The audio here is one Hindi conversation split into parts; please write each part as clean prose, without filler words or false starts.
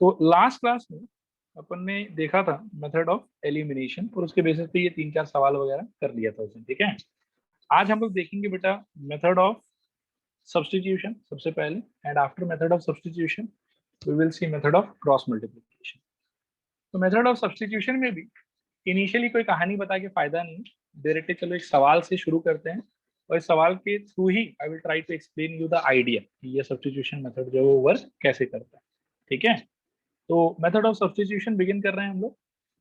तो लास्ट क्लास में अपन ने देखा था मेथड ऑफ एलिमिनेशन और उसके बेसिस पे ये 3-4 सवाल वगैरह कर लिया था उसने, ठीक है। आज हम लोग देखेंगे बेटा मेथड ऑफ सब्स्टिट्यूशन सबसे पहले, and after method of substitution we will see method of cross multiplication. तो मेथड ऑफ सब्स्टिट्यूशन में भी इनिशियली कोई कहानी बता के फायदा नहीं, डायरेक्टली चलो एक सवाल से शुरू करते हैं और इस सवाल के थ्रू ही I will try to explain you the idea कि ये सब्स्टिट्यूशन मेथड जो है वो वर्क कैसे करता है, ठीक है। तो मेथड ऑफ सब्स्टिट्यूशन बिगिन कर रहे हैं हम लोग।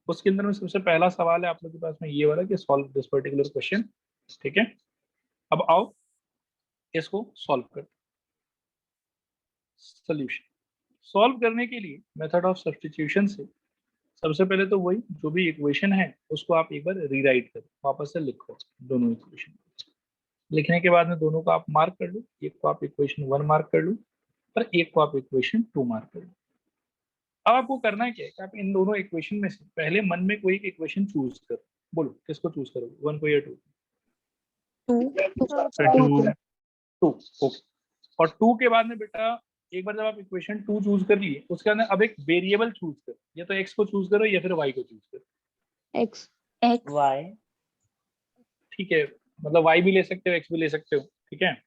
उसके अंदर में सबसे पहला सवाल है आप लोग के पास में ये वाला कि सॉल्व दिस पर्टिकुलर क्वेश्चन, ठीक है। अब आओ इसको सॉल्व कर। सोल्यूशन सॉल्व करने के लिए मेथड ऑफ सब्स्टिट्यूशन से सबसे पहले तो वही जो भी इक्वेशन है उसको आप एक बार रीराइट करो, वापस से लिखो दोनों इक्वेशन। लिखने के बाद में दोनों को आप मार्क कर लो, एक को आप इक्वेशन 1 मार्क कर लो और एक को आप इक्वेशन 2 मार्क कर लो। अब आपको करना है क्या है कि आप इन दोनों इक्वेशन में से पहले मन में कोई एक इक्वेशन चूज करो। बोलो किसको चूज करोगे, 1 को या 2? 2, ओके। और 2 के बाद में बेटा एक बार जब आप इक्वेशन 2 चूज कर लिए उसके अंदर अब एक वेरिएबल चूज करो, या तो x को चूज करो या फिर y को चूज करो। x y, ठीक है, मतलब y भी ले सकते हो x भी ले सकते हो, ठीक है।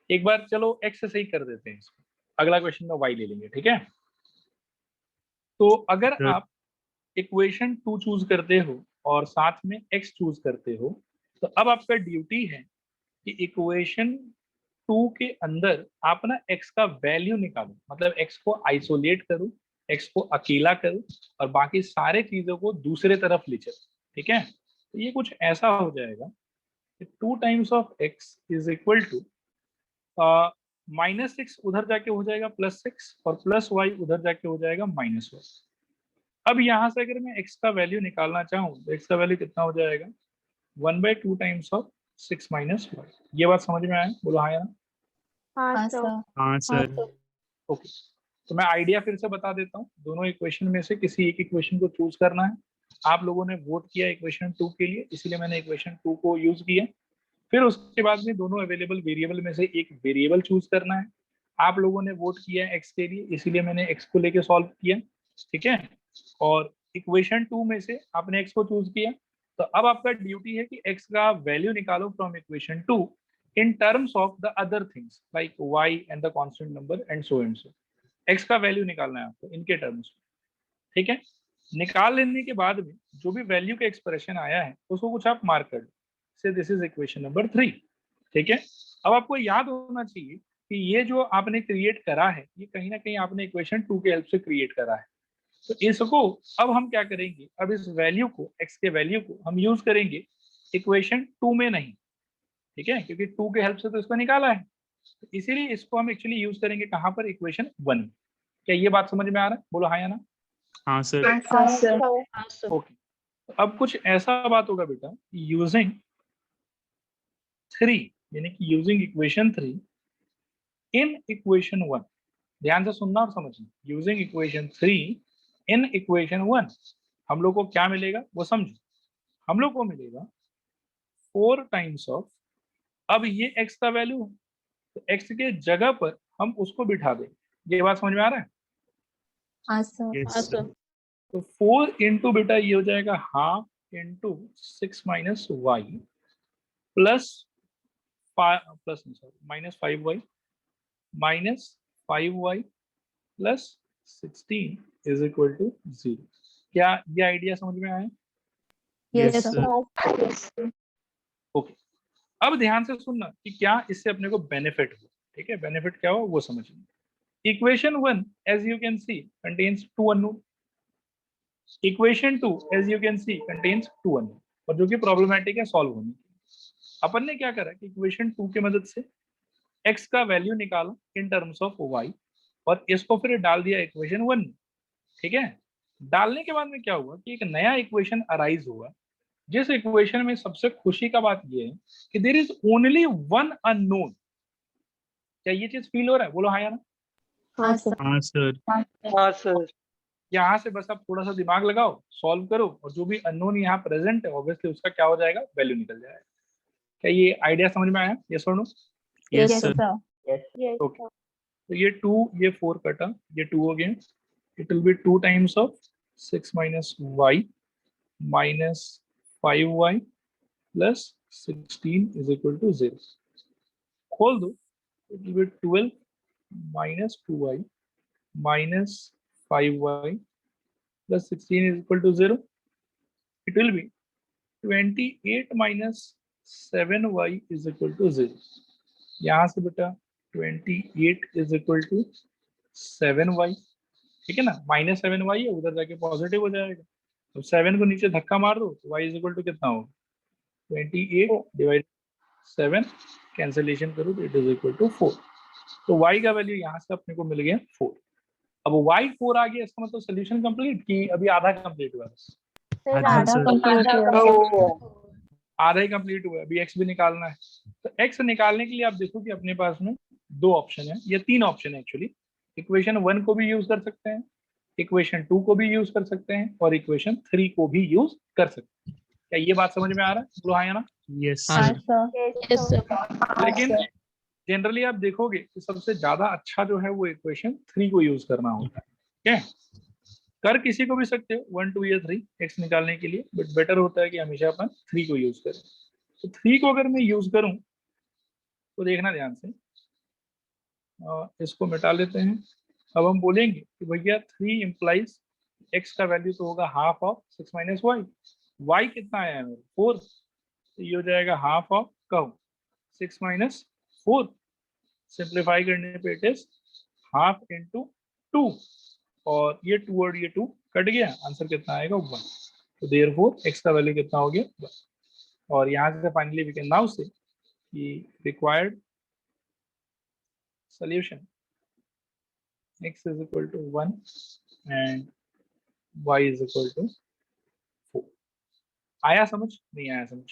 एक बार चलो x से सही कर देते हैं इसको, अगला क्वेश्चन में y ले लेंगे, ठीक है। तो अगर आप इक्वेशन 2 चूज करते हो और साथ में x चूज करते हो तो अब आपका ड्यूटी है कि इक्वेशन 2 के अंदर आप ना x का वैल्यू निकालो, मतलब x को आइसोलेट करो, x को अकेला करो और बाकी सारे चीजों को दूसरे तरफ ले चलो, ठीक है। तो ये कुछ ऐसा हो जाएगा कि 2 times of x is equal to -6 उधर जाके हो जाएगा +6 और +y उधर जाके हो जाएगा -1। अब यहाँ से अगर मैं x का वैल्यू निकालना चाहूँ तो x का वैल्यू कितना हो जाएगा 1/2 टाइम्स ऑफ 6 माइनस y। ये बात समझ में आया? बोलो हाँ या ना? हाँ सर। ओके, तो मैं आइडिया फिर से बता देता हूँ। दोनों इक्वेशन में से किसी एक इक्वेशन को चूज करना है। आप लोगों ने वोट किया इक्वेशन 2 के लिए, इसीलिए मैंने इक्वेशन 2 को यूज किया। फिर उसके बाद में दोनों अवेलेबल वेरिएबल में से एक वेरिएबल चूज करना है। आप लोगों ने वोट किया x के लिए, इसीलिए मैंने x को लेके सॉल्व किया, ठीक है। और इक्वेशन 2 में से आपने x को चूज किया, तो अब आपका ड्यूटी है कि x का वैल्यू निकालो from equation 2 in terms of the other things like y and the constant number and so and so. x का वैल्यू निकालना है आपको इनके टर्म्स में, ठीक है। निकाल लेने के बाद में जो भी वैल्यू का एक्सप्रेशन आया है उसको कुछ आप मार्क कर लो, से दिस इज इक्वेशन नंबर 3, ठीक है। अब आपको याद होना चाहिए कि ये जो आपने क्रिएट करा है ये कहीं ना कहीं आपने इक्वेशन 2 के हेल्प से क्रिएट करा है। तो इसको अब हम क्या करेंगे, अब इस वैल्यू को x के वैल्यू को हम यूज करेंगे इक्वेशन 2 में नहीं, ठीक है, क्योंकि 2 के हेल्प से तो इसको निकाला है। तो इसीलिए इसको हम एक्चुअली यूज करेंगे कहाँ पर, इक्वेशन 1 में। क्या ये बात समझ में आ रहा है? बोलो हाँ या ना? हाँ सर। ओके, अब कुछ ऐसा बात होगा बेटा, यूजिंग 3 यानी कि यूजिंग इक्वेशन 3 इन इक्वेशन 1। ध्यान से सुनना और समझना, यूजिंग इक्वेशन 3 इन इक्वेशन 1 हम लोग को क्या मिलेगा वो समझो। हम लोग को मिलेगा 4 टाइम्स ऑफ, अब ये x का वैल्यू है तो x के जगह पर हम उसको बिठा देंगे। ये बात समझ में आ रहा है? हाँ सर। तो 4 इंटू बेटा ये हो जाएगा half into 6 minus Y plus -5y plus 16 is equal to 0। क्या ये आइडिया समझ में आया? Yes sir. ओके, अब ध्यान से सुनना कि क्या इससे अपने को बेनिफिट हो, ठीक है। बेनिफिट क्या हो वो समझिए। Equation 1 as you can see contains 2 unknown, equation 2 as you can see contains 2 unknown, और जो कि प्रॉब्लमेटिक है सॉल्व होने की। अपन ने क्या करा कि इक्वेशन 2 की मदद से x का वैल्यू निकाला इन टर्म्स ऑफ y और इसको फिर डाल दिया इक्वेशन 1 में, ठीक है। डालने के बाद में क्या हुआ कि एक नया इक्वेशन अराइज हुआ, जिस इक्वेशन में सबसे खुशी का बात यह है कि there is only one unknown. क्या ये चीज फील हो रहा है? बोलो हाँ या ना? हाँ सर। हाँ सर। यहाँ से बस आप थोड़ा सा दिमाग लगाओ, सॉल्व करो और जो भी अननोन यहाँ प्रेजेंट है ऑब्वियसली उसका क्या हो जाएगा, वैल्यू निकल जाएगा। क्या ये आइडिया समझ में आया? यस और नो? Yes sir. ओके, तो ये 2 ये 4 कटा, ये 2 हो गया, it will be 2 times of 6 minus y minus 5y plus 16 is equal to 0। खोल दो, it will be 12 minus 2y minus 5y plus 16 is equal to 0। It will be 28 minus 7y is equal to 0। यहाँ से बेटा 28 इज इक्वल टू 7y, ठीक है ना, माइनस 7y है, उधर जाके पॉजिटिव हो जाएगा। तो 7 को नीचे धक्का मार दो तो y इज इक्वल टू कितना होगा, 28 डिवाइड 7, कैंसिलेशन करो तो इट इज इक्वल टू 4। तो y का वैल्यू यहाँ से अपने को मिल गया 4। अब y 4 आ गया, इसका मतलब सोल्यूशन कंप्लीट कि अभी आधा कंप्लीट हुआ, आधा ही कंप्लीट हुआ, अभी x भी निकालना है। तो x निकालने के लिए आप देखो कि अपने पास में दो ऑप्शन है, या तीन ऑप्शन है एक्चुअली। इक्वेशन 1 को भी यूज कर सकते हैं, इक्वेशन 2 को भी यूज कर सकते हैं, और इक्वेशन 3 को भी यूज कर सकते हैं। क्या ये बात समझ में आ रहा है? बोलो हाँ या ना। Yes sir. लेकिन जनरली आप देखोगे कि सबसे ज्यादा अच्छा जो है वो इक्वेशन 3 को यूज करना होता है। ठीक है, कर किसी को भी सकते हो 1 2 या 3 x निकालने के लिए, बट बेटर होता है कि हमेशा अपन 3 को यूज करें। तो 3 को अगर मैं यूज करूं तो देखना ध्यान से, इसको मिटा लेते हैं। अब हम बोलेंगे कि भैया 3 इम्प्लाइज x का वैल्यू तो होगा half of 6 minus y. y कितना आया है मेरे 4, तो ये हो जाएगा हाफ ऑफ कहो 6 माइनस 4। सिंप्लीफाई करने पे इट इज हाफ इंटू 2, और ये 2 और ये 2 कट गया, आंसर कितना आएगा 1। तो देयरफॉर x का वैल्यू कितना हो गया 1। और यहाँ से फाइनली वी कैन नाउ से कि required solution x is equal to 1 and y is equal to 4। आया समझ? नहीं आया समझ?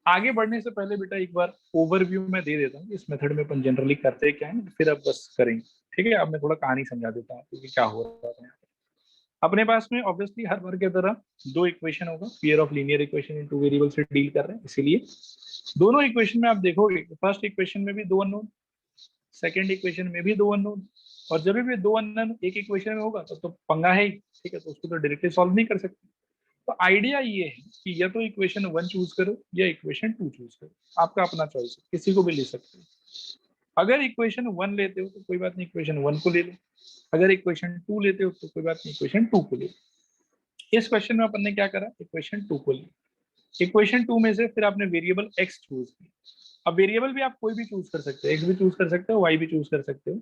आगे बढ़ने से पहले बेटा एक बार ओवरव्यू में दे देता हूँ इस मेथड में अपन जनरली करते क्या है, फिर अब बस करेंगे। ठीक है, अब मैं थोड़ा कहानी समझा देता हूँ क्योंकि क्या हो रहा है। अपने पास में ऑब्वियसली हर बार की तरह दो इक्वेशन होगा, pair of linear equation in two variable से डील कर रहे हैं, इसीलिए दोनों इक्वेशन में आप देखोगे फर्स्ट इक्वेशन में भी दो अननोन, सेकेंड इक्वेशन में भी दो अननोन, और जब भी दो अननोन एक इक्वेशन में होगा तो पंगा है ही। ठीक है, तो उसको तो डायरेक्टली सॉल्व नहीं कर सकते। तो आइडिया ये है कि या तो इक्वेशन 1 चूज करो या इक्वेशन 2 चूज करो, आपका अपना चॉइस है, किसी को भी ले सकते हो। अगर इक्वेशन 1 लेते हो तो कोई बात नहीं, इक्वेशन 1 को ले लो। अगर इक्वेशन 2 लेते हो तो कोई बात नहीं, इक्वेशन 2 को ले लो। इस क्वेश्चन में अपन ने क्या करा, इक्वेशन 2 को लिया। इक्वेशन 2 में से फिर आपने वेरिएबल x चूज किया। अब वेरिएबल भी आप कोई भी चूज कर सकते हो, x भी चूज कर सकते हो, y भी चूज कर सकते हो।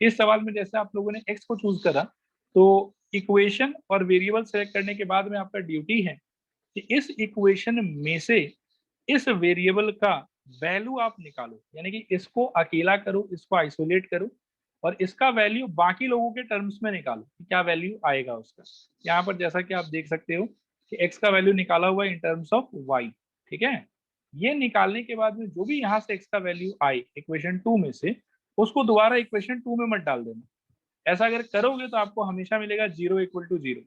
इस सवाल में जैसे आप लोगों ने x को चूज करा, तो इक्वेशन और वेरिएबल सेलेक्ट करने के बाद में आपका ड्यूटी है कि इस इक्वेशन में से इस वेरिएबल का वैल्यू आप निकालो, यानी कि इसको अकेला करो, इसको आइसोलेट करो, और इसका वैल्यू बाकी लोगों के टर्म्स में निकालो कि क्या वैल्यू आएगा उसका। यहाँ पर जैसा कि आप देख सकते हो कि x का वैल्यू निकाला हुआ है इन टर्म्स ऑफ y। ठीक है, ये निकालने के बाद में जो भी यहाँ से x का वैल्यू आए इक्वेशन 2 में से, उसको दोबारा इक्वेशन 2 में मत डाल देना। ऐसा अगर करोगे तो आपको हमेशा मिलेगा 0 इक्वल टू 0।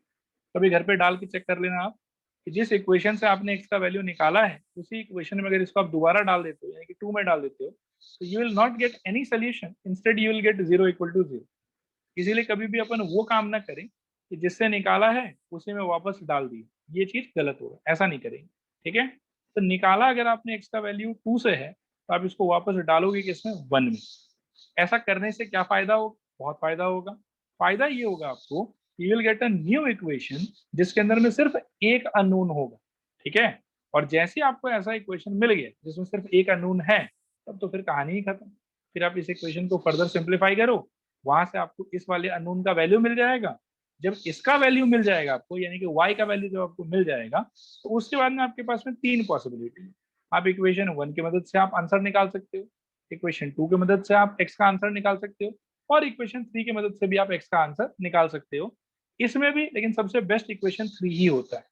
कभी घर पे डाल के चेक कर लेना आप कि जिस इक्वेशन से आपने x का वैल्यू निकाला है उसी इक्वेशन में अगर इसको आप दोबारा डाल देते हो, यानी कि 2 में डाल देते हो, तो you will not get any solution, instead you will get 0 equal to 0। इसीलिए कभी भी अपन वो काम ना करें कि जिससे निकाला है उसी में वापस डाल दिए, ये चीज गलत होगा, ऐसा नहीं करेंगे। ठीक है, तो निकाला अगर आपने x का वैल्यू 2 से है तो आप इसको वापस डालोगे किसमें, 1 में। ऐसा करने से क्या फायदा होगा, बहुत फायदा होगा। फायदा ये होगा आपको, you will get a new equation जिसके अंदर में सिर्फ एक अननोन होगा। ठीक है, और जैसे आपको ऐसा इक्वेशन मिल गया जिसमें सिर्फ एक अननोन है, तब तो फिर कहानी ही खत्म। फिर आप इस इक्वेशन को फर्दर सिंप्लीफाई करो, वहां से आपको इस वाले अननोन का वैल्यू मिल जाएगा। जब इसका वैल्यू मिल जाएगा आपको, यानी कि y का वैल्यू जब आपको मिल जाएगा, तो उसके बाद में आपके पास में तीन पॉसिबिलिटी है। आप इक्वेशन 1 की मदद से आप आंसर निकाल सकते हो, इक्वेशन 2 की मदद से आप x का आंसर निकाल सकते हो, और इक्वेशन 3 की मदद से भी आप x का आंसर निकाल सकते हो। इसमें भी लेकिन सबसे बेस्ट इक्वेशन 3 ही होता है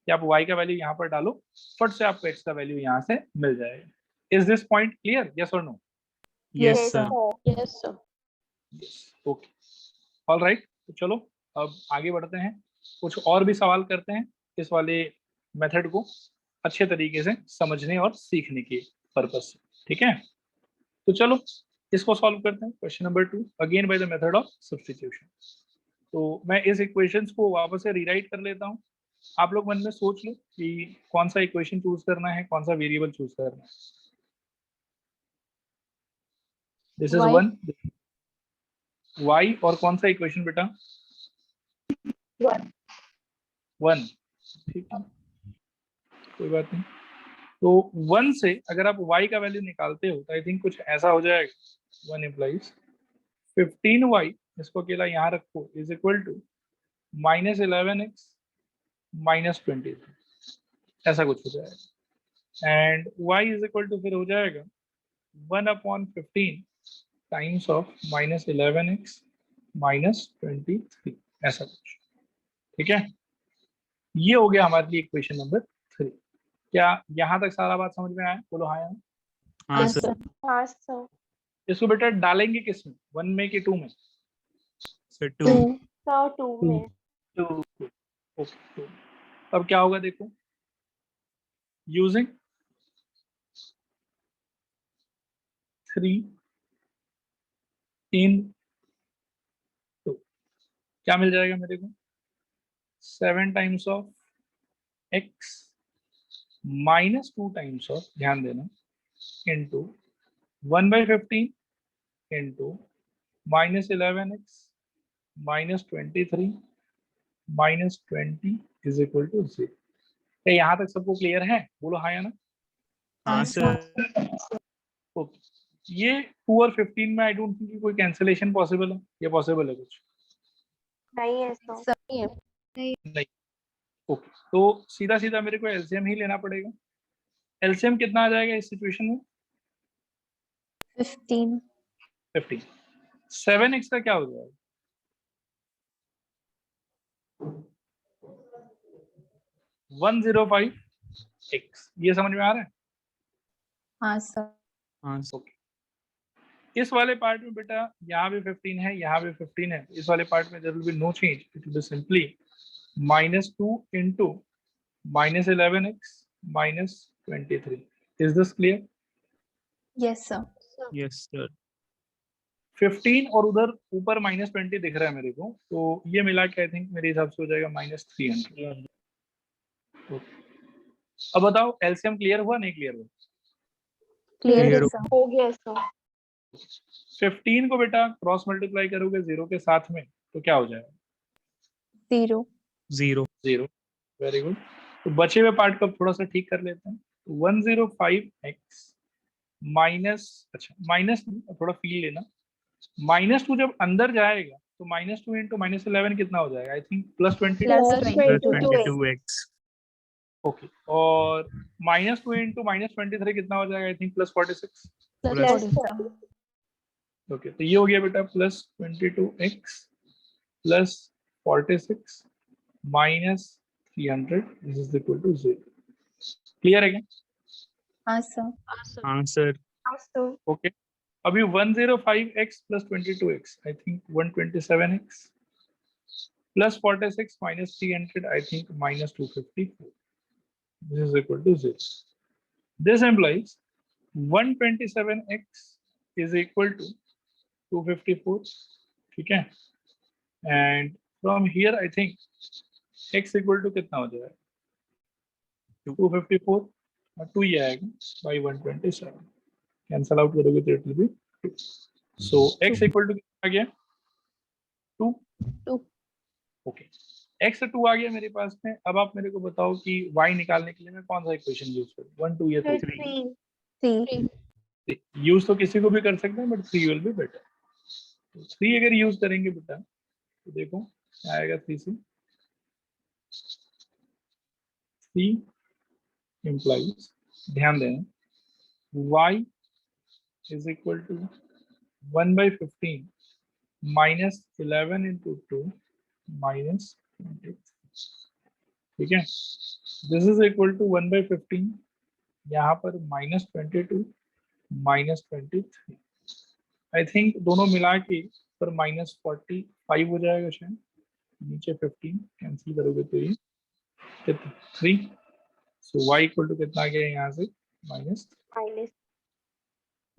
कि आप y का वैल्यू यहाँ पर डालो, फट से आपको x का वैल्यू यहाँ से मिल जाएगा। Is this point clear, yes और no? Yes sir. Okay, all right. तो चलो अब आगे बढ़ते हैं, कुछ और भी सवाल करते हैं इस वाले मेथड को अच्छे तरीके से समझने और सीखने के पर्पज से। ठीक है, तो चलो इसको सॉल्व करते हैं। Question number 2 again by the method of substitution. तो मैं इस इक्वेशंस को वापस से रीराइट कर लेता हूँ। आप लोग मन में सोच लो कि कौन सा इक्वेशन चूज करना है, कौन सा वेरिएबल चूज करना है। This is Y. 1 y और कौन सा इक्वेशन बेटा? 1। ठीक है, कोई बात नहीं। तो 1 से अगर आप y का वैल्यू निकालते हो तो आई थिंक कुछ ऐसा हो जाएगा। 1 इम्प्लाइज 15y, इसको अकेला यहाँ रखो, इज इक्वल टू -11x -23, ऐसा कुछ हो जाएगा। And y is equal to फिर हो जाएगा 1/15 टाइम्स ऑफ -11x -23, ऐसा कुछ। ठीक है, ये हो गया हमारे लिए इक्वेशन नंबर 3। क्या यहाँ तक सारा बात समझ में आया? बोलो हाँ या ना। हाँ सर। हाँ सर। इसको बेटा डालेंगे किस में, 1 में कि 2 में? सर 2. सर 2 में। 2। ओके, अब क्या होगा देखो, यूजिंग 3 इन 2 क्या मिल जाएगा मेरे को? 7 times of x -2 times of, ध्यान देना, into 1/15 into -11x -23 -20 is equal to 0। क्या यहाँ तक सबको क्लियर है? बोलो हाँ या ना। हाँ सर. ओके, ये 2 और 15 में आई डोंट थिंक कोई कैंसिलेशन पॉसिबल है, ये पॉसिबल है कुछ? नहीं है सर। सही है. नहीं। ओके, तो सीधा सीधा मेरे को एलसीएम ही लेना पड़ेगा। एलसीएम कितना आ जाएगा इस सिचुएशन में? 15. 15। 7x का क्या हो जाएगा? 105x। ये समझ में आ रहा है? हाँ सर. हाँ सर. ओके, इस वाले पार्ट में बेटा यहाँ भी 15 है, यहाँ भी 15 है। इस वाले पार्ट में there will be no change, it will be simply -2 into -11x -23। Is this clear? Yes sir. Yes sir. 15 और उधर ऊपर -20 दिख रहा है मेरे को, तो ये मिला के आई थिंक मेरे हिसाब से हो जाएगा -300। अब बताओ एलसीएम क्लियर हुआ नहीं क्लियर हुआ? Clear sir. हो गया सर। 15 को बेटा क्रॉस मल्टीप्लाई करोगे 0 के साथ में तो क्या हो जाएगा? 0. 0. 0। Very good. तो बचे हुए पार्ट को थोड़ा सा ठीक कर लेते हैं। 105x माइनस, अच्छा माइनस थोड़ा फील लेना, -2 जब अंदर जाएगा तो -2 इंटू -11 कितना हो जाएगा? I think +20। +22x. ओके, और -2 इंटू -23 कितना हो जाएगा? I think +46। +46. ओके, तो ये हो गया बेटा +22x +46 -300 this is equal to 0। Clear है क्या? हाँ सर. हाँ सर. हाँ सर। ओके, अभी 105x +22x I think 127x +46 -300 I think -254 this is equal to 0. This implies 127x is equal to 254. ठीक है, and from here I think x equal to कितना हो जाएगा? 254 और 2 ये आएगा by 127, कैंसल आउट करोगे तो it will be 2। So x equal to कितना आ गया? 2। ओके, x 2 आ गया मेरे पास में। अब आप मेरे को बताओ कि y निकालने के लिए मैं कौन सा इक्वेशन यूज करूं, 1 2 या 3? 3. यूज तो किसी को भी कर सकते हैं बट 3 विल बी बेटर। तो 3 अगर यूज करेंगे बेटा तो देखो क्या आएगा 3 से। 3 implies, ध्यान देना, y is equal to 1/15 -11 into 2 -20। ठीक है, दिस इज इक्वल टू 1/15, यहाँ पर -22 -23। आई थिंक दोनों मिला के पर -45 हो जाएगा शायद। नीचे 15 कैंसिल करोगे तो ये कितना 3। सो y इक्वल टू कितना आ गया यहाँ से? -।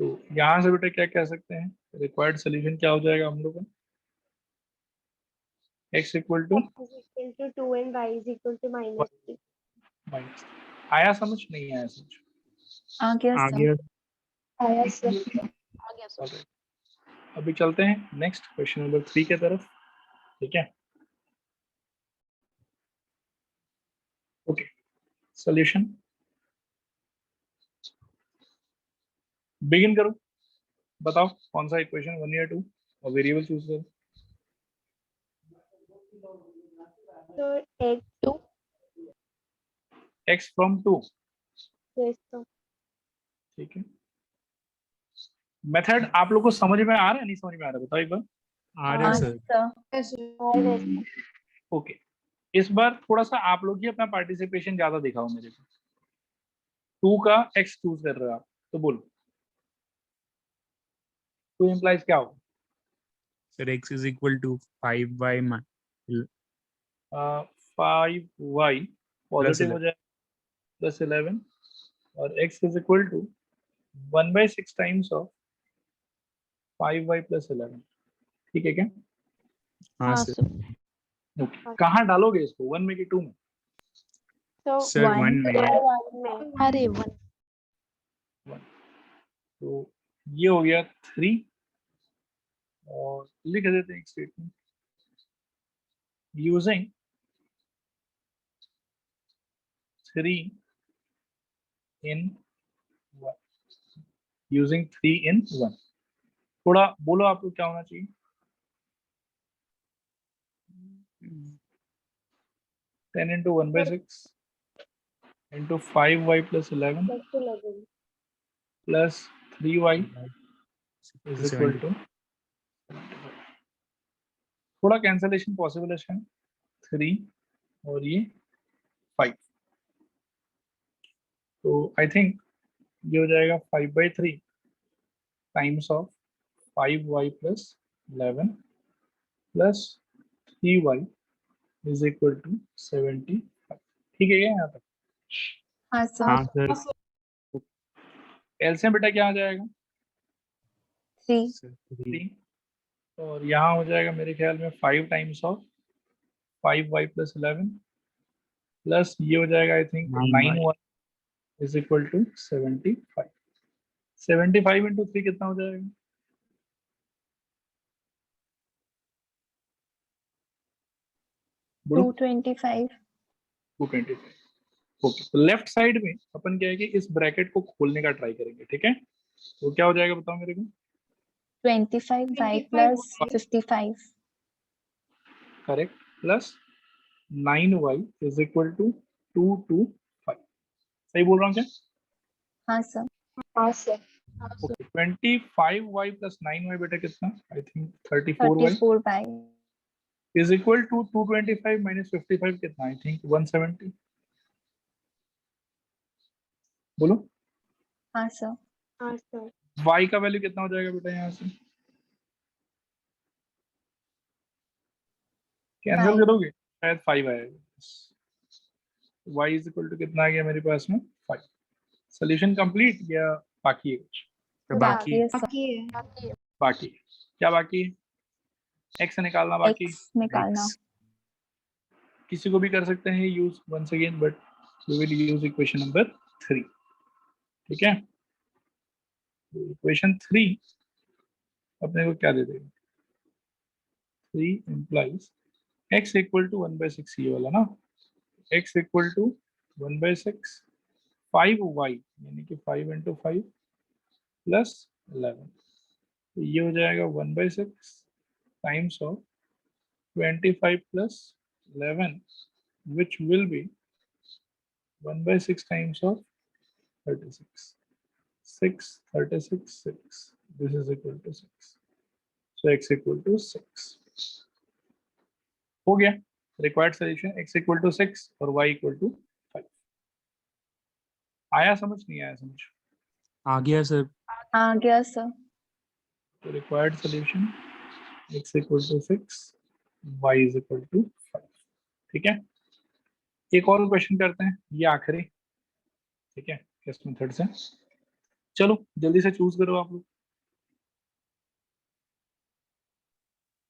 तो यहाँ से बेटा क्या कह सकते हैं, रिक्वायर्ड सोल्यूशन क्या हो जाएगा हम लोग का, x equal to x is equal to 2 and y is equal to -3. Minus. आया समझ, नहीं आया समझ? आ गया आ सर। गया। आया सर। Okay. अभी चलते हैं नेक्स्ट क्वेश्चन नंबर 3 के तरफ, ठीक है। ओके, सॉल्यूशन बिगिन करो। बताओ कौन सा इक्वेशन 1 या 2 और वेरिएबल चूज करो। So x x from 2, yes sir. ठीक है। मेथड आप लोग को समझ में आ रहा है, नहीं समझ में आ रहा, बताओ एक बार। आ रहा हाँ सर। सर। और ओके, इस बार थोड़ा सा आप लोग ही अपना पार्टिसिपेशन ज्यादा दिखाओ मेरे को। 2 का x चूज कर रहे हो आप, तो बोलो 2 इंप्लाइज क्या होगा? Sir x is equal to 5y 5y positive हो 11 जाए प्लस 11, और x is equal to 1/6 times of 5y plus 11, ठीक है क्या? हाँ हाँ सर। सर। ओके, कहाँ डालोगे इसको, 1 में कि 2 में? so sir One. 1 में। 1 में अरे 1। तो ये हो गया 3, और लिख देते हैं एक statement, using 3 in 1, using 3 in 1। थोड़ा बोलो आपको क्या होना चाहिए? 10 into 1/6 into 5y plus 11 plus 11 plus 3y is equal 70। to, थोड़ा कैंसलेशन पॉसिबल है, 3 और ये 5, तो आई थिंक ये हो जाएगा 5/3 times of 5y plus 11 plus 3y is equal to 75, ठीक है क्या यहाँ तक? हाँ सर। हाँ सर। एलसीएम बेटा क्या आ जाएगा? 3। सर 3, और यहाँ हो जाएगा मेरे ख्याल में 5 times of 5y plus 11 plus ये हो जाएगा I think 9y is equal to 75। 75 into 3 कितना हो जाएगा? बोलो। 225। 225। ओके, तो लेफ्ट साइड में अपन क्या है कि इस ब्रैकेट को खोलने का ट्राई करेंगे, ठीक है। तो क्या हो जाएगा बताओ मेरे को? 25y plus 55। Correct, plus 9y is equal to 225, सही बोल रहा हूँ क्या? हाँ सर। हाँ sir okay, 25y plus 9y बेटा कितना? I think 34y 34y। is equal to 225 minus 55 कितना? आई थिंक 170, बोलो। हाँ सर। हाँ सर y का वैल्यू कितना हो जाएगा बेटा यहाँ से? कैंसिल 5। करोगे शायद 5 आएगा। y इज इक्वल टू कितना आ गया मेरे पास में? 5। सोल्यूशन कंप्लीट या बाकी है कुछ? तो बाकी है सर। बाकी क्या बाकी है? x निकालना बाकी। x निकालना। किसी को भी कर सकते हैं use once again, but we will use equation number 3, ठीक है। इक्वेशन 3 अपने को क्या दे देगा? 3 implies x इक्वल टू 1/6, ये वाला ना, x इक्वल टू 1/6 5y, यानी कि 5 into 5 प्लस 11, तो ये हो जाएगा 1/6 times of 25 plus 11, which will be 1/6 times of 36, 6, 36, 6, this is equal to 6, so x equal to 6 हो गया। Required solution x equal to 6 और y इक्वल टू 5। आया समझ, नहीं आया समझ? आ गया सर। आ गया सर। तो required solution x equal to 6, y is equal to 5, ठीक है। एक और क्वेश्चन करते हैं, ये आखिरी, ठीक है, किस मेथड से। चलो जल्दी से चूज करो आप लोग।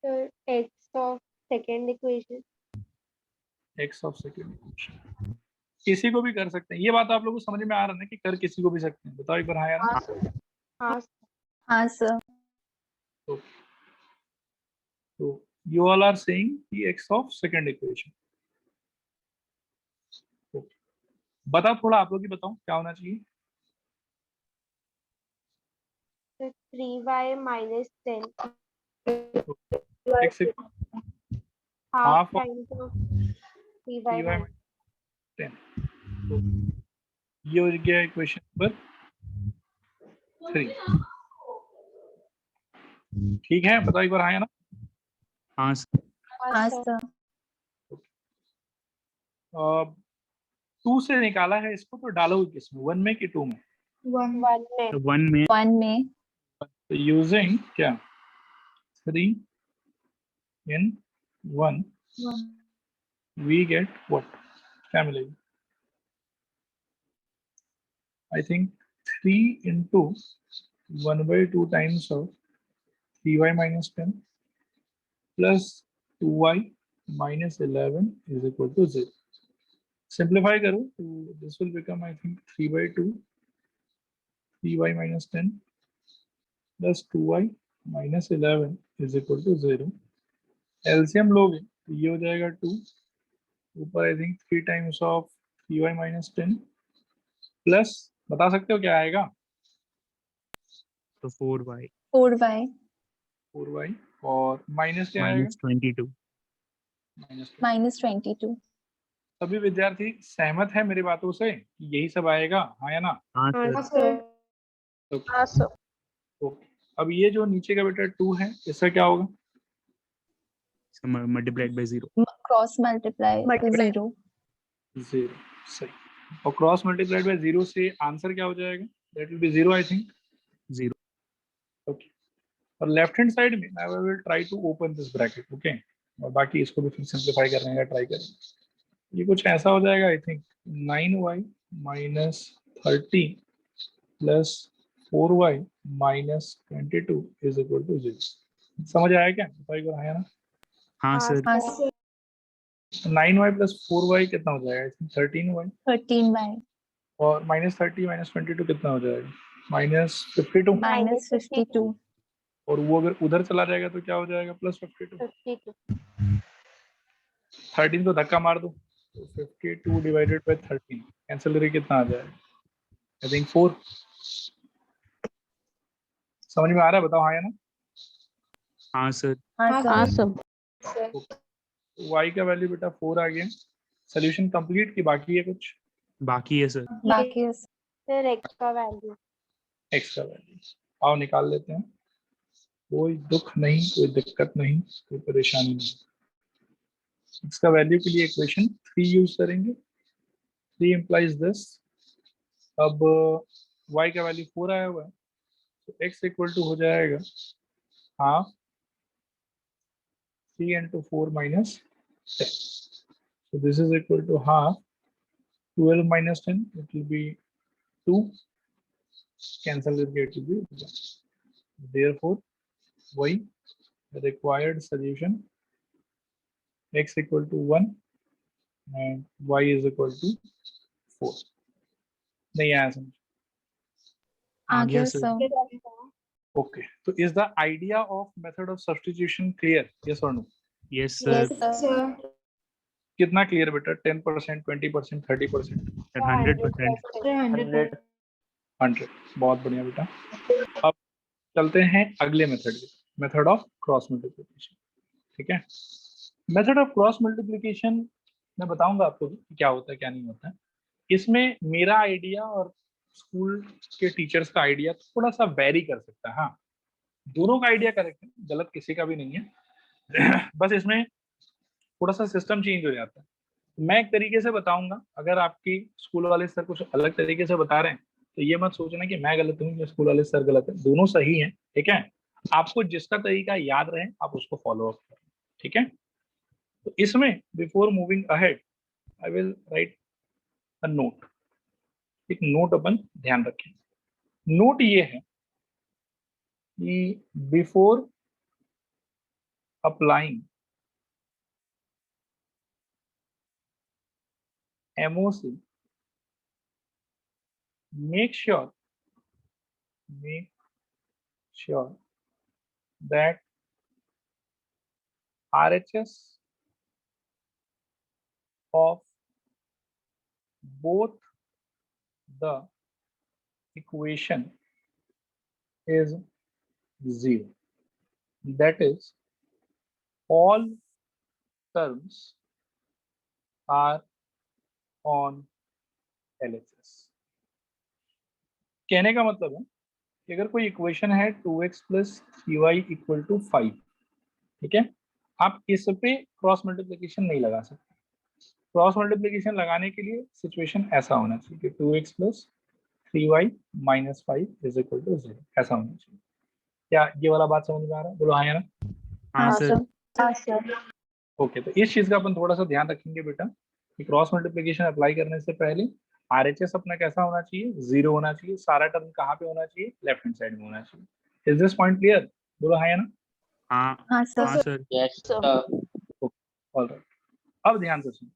Sir, x of second equation. X of second किसी को भी कर सकते हैं, ये बात आप लोगों को समझ में आ रहा है ना कि कर किसी को भी सकते हैं, बताओ एक बार हाँ या ना। हाँ sir. हाँ sir. हाँ सर। तो यू ऑल आर सेइंग कि एक्स ऑफ सेकेंड इक्वेशन। बताओ थोड़ा आप लोग ही बताओ क्या होना चाहिए। So 3y minus 10. X Half half of times of 3y 3y minus. minus 10, तो ये हो गया इक्वेशन नंबर 3। ठीक है, बताओ एक बार हाँ या ना। हाँ सर। हाँ हाँ sir. सर। 2 से निकाला है इसको, तो डालो किसमें, 1 में कि 2 में। 1 में. तो 1 में 1 में। तो यूजिंग क्या 3 in 1 we get what, क्या मिलेगा। I think 3 into 1/2 times of 3y minus 10 plus 2y minus 11 is equal to 0. Simplify करो तो this will become I think 3/2 3y minus 10 plus 2y minus 11 is equal to 0. LCM लोगे तो ये हो जाएगा 2, ऊपर I think 3 times of 3y minus 10 plus बता सकते हो क्या आएगा, तो 4y 4y 4y, और माइनस क्या आएगा, -22। माइनस। minus 22। सभी विद्यार्थी सहमत है मेरी बातों से कि यही सब आएगा, हाँ या ना। हाँ हाँ सर। sir. तो, हाँ sir. अब ये जो नीचे का बेटा 2 है इसका क्या होगा, multiplied by 0। Cross multiply two 0। 0, सही। और क्रॉस मल्टीप्लाइड बाय 0 से आंसर क्या हो जाएगा, that will be 0 I think. 0। Okay, और लेफ्ट हैंड साइड में I will try to open this bracket, okay, और बाकी इसको भी फिर सिंपलीफाई करने का ट्राई करेंगे। ये कुछ ऐसा हो जाएगा I think 9y minus 30 plus 4y minus 22 is equal to 0। समझ आया क्या, बताइए एक बार हाँ या ना। हाँ सर। हाँ sir. 9y प्लस 4y कितना हो जाएगा, आई थिंक 13y, 13y और माइनस 30 माइनस 22 कितना हो जाएगा, -52, minus 52। और वो अगर उधर चला जाएगा तो क्या हो जाएगा, +52। 52. 13 को धक्का मार दो तो 52 डिवाइडेड बाय 13 कैंसिल करके कितना आ जाएगा, आई थिंक 4। समझ में आ रहा है, बताओ हाँ या ना। हाँ सर। हाँ सर। y का वैल्यू बेटा 4 आ गया। सोल्यूशन कंप्लीट की बाकी है कुछ, बाकी है सर। बाकी है सर। Sir, x का value. x का वैल्यू आओ निकाल लेते हैं। कोई दुख नहीं, कोई दिक्कत नहीं, कोई परेशानी नहीं। x का वैल्यू के लिए इक्वेशन 3 यूज करेंगे। 3 implies this। अब y का वैल्यू 4 आया हुआ है तो x इक्वल टू हो जाएगा half 3 into 4 minus 10। So this is equal to half 12 minus 10, it will be 2, cancel करके it will be 1। Therefore y required solution x equal to 1 and y is equal to 4। नहीं आया समझ, आ गया सर। सर। ओके। तो is the idea of method of substitution clear, yes और no. Yes sir. Yes sir. कितना क्लियर बेटा, 10%, 20%, 30%, 100%। 100। बहुत बढ़िया बेटा। अब चलते हैं अगले मेथड पे, मेथड ऑफ क्रॉस मल्टीप्लिकेशन। ठीक है, मेथड ऑफ क्रॉस मल्टीप्लिकेशन मैं बताऊंगा आपको कि क्या होता है क्या नहीं होता है। इसमें मेरा आइडिया और स्कूल के टीचर्स का आइडिया थोड़ा सा वेरी कर सकता है। हाँ, दोनों का आइडिया करेक्ट है, गलत किसी का भी नहीं है। बस इसमें थोड़ा सा सिस्टम चेंज हो जाता है। मैं एक तरीके से बताऊंगा, अगर आपकी स्कूल वाले सर कुछ अलग तरीके से बता रहे हैं तो ये मत सोचना कि मैं गलत हूँ या स्कूल वाले सर गलत है, दोनों सही हैं। ठीक है, आपको जिसका तरीका याद रहे आप उसको फॉलो अप करें। ठीक है, तो इसमें before moving ahead I will write a note. एक नोट अपन ध्यान रखें। नोट ये है कि before applying MOC, make sure that RHS of both the equation is 0. That is, all terms are on LHS. कहने का मतलब है कि अगर कोई इक्वेशन है 2x + 3y = 5, ठीक है, आप इस पे क्रॉस मल्टीप्लिकेशन नहीं लगा सकते। क्रॉस मल्टीप्लिकेशन लगाने के लिए सिचुएशन ऐसा होना चाहिए कि 2x + 3y - 5 = 0, ऐसा होना चाहिए। क्या ये वाला बात समझ में आ रहा है? बोलो हाँ या ना? हाँ हाँ सर। सर। हाँ सर। ओके, तो इस चीज का अपन थोड़ा सा ध्यान रखेंगे बेटा कि क्रॉस मल्टीप्लिकेशन अप्लाई करने से पहले RHS अपना कैसा होना चाहिए? 0 होना चाहिए। सारा टर्म कहाँ पे होना चाहिए? लेफ्ट हैंड साइड में होना चाहिए। Is this point clear? बोलो हाँ या ना? हाँ हाँ हाँ sir. Sir. Yes, sir. sir. Alright, अब ध्यान से सुनो।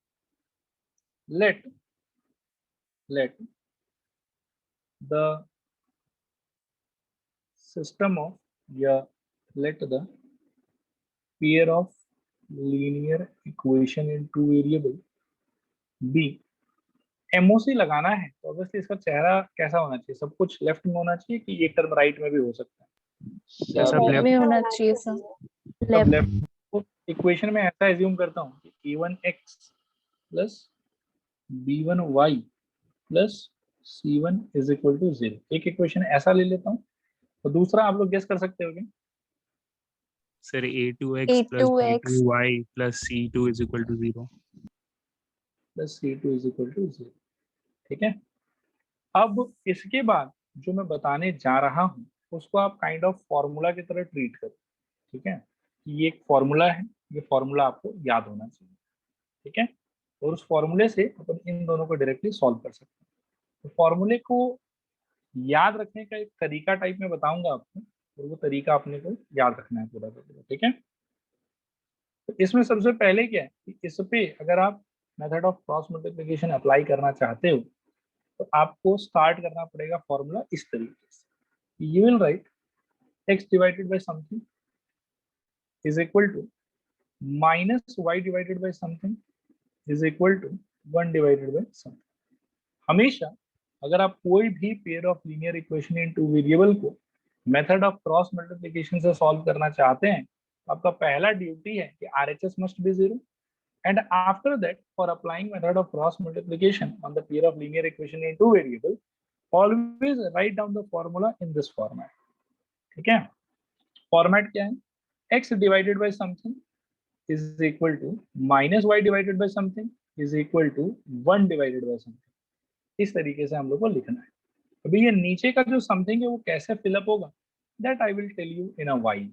लेट द सिस्टम ऑफ या let the pair of linear equation in two variable be MOC लगाना है तो ऑब्वियसली इसका चेहरा कैसा होना चाहिए? सब कुछ लेफ्ट में होना चाहिए कि एक टर्म राइट में भी हो सकता है? सब Sir, left में होना चाहिए सर। सब लेफ्ट। लेफ्ट। तो इक्वेशन में ऐसा एज्यूम करता हूँ कि a1x + b1y + c1 = 0। एक इक्वेशन ऐसा ले लेता हूँ, तो दूसरा आप लोग गेस कर सकते हो क्या? Sir a2x + A2x b2y + c2 = 0। c2 = 0, ठीक है। अब इसके बाद जो मैं बताने जा रहा हूँ उसको आप काइंड ऑफ फॉर्मूला की तरह ट्रीट करो, ठीक है। ये एक फॉर्मूला है, ये फॉर्मूला आपको याद होना चाहिए, ठीक है। और उस फॉर्मूले से अपन इन दोनों को डायरेक्टली सॉल्व कर सकते हैं। तो फॉर्मूले को याद रखने का एक तरीका टाइप में बताऊंगा आपको, और वो तरीका अपने को याद रखना है पूरा का पूरा, ठीक है। तो इसमें सबसे पहले क्या है कि इस पे अगर आप method of cross multiplication apply करना चाहते हो तो आपको स्टार्ट करना पड़ेगा फॉर्मूला इस तरीके से। You will write x divided by something is equal to minus y divided by something is equal to 1 divided by something. हमेशा अगर आप कोई भी pair of linear equation in two variable को मेथड ऑफ क्रॉस मल्टीप्लिकेशन से सॉल्व करना चाहते हैं तो आपका पहला ड्यूटी है कि RHS must be 0, and after that for applying method of cross multiplication on the pair of linear equation in two variable, always write down the formula in this format, ठीक है। फॉर्मेट क्या है? x divided by something is equal to minus y divided by something is equal to 1 divided by something. इस तरीके से हम लोग को लिखना है। अभी ये नीचे का जो समथिंग है वो कैसे फिलअप होगा, that I will tell you in a while.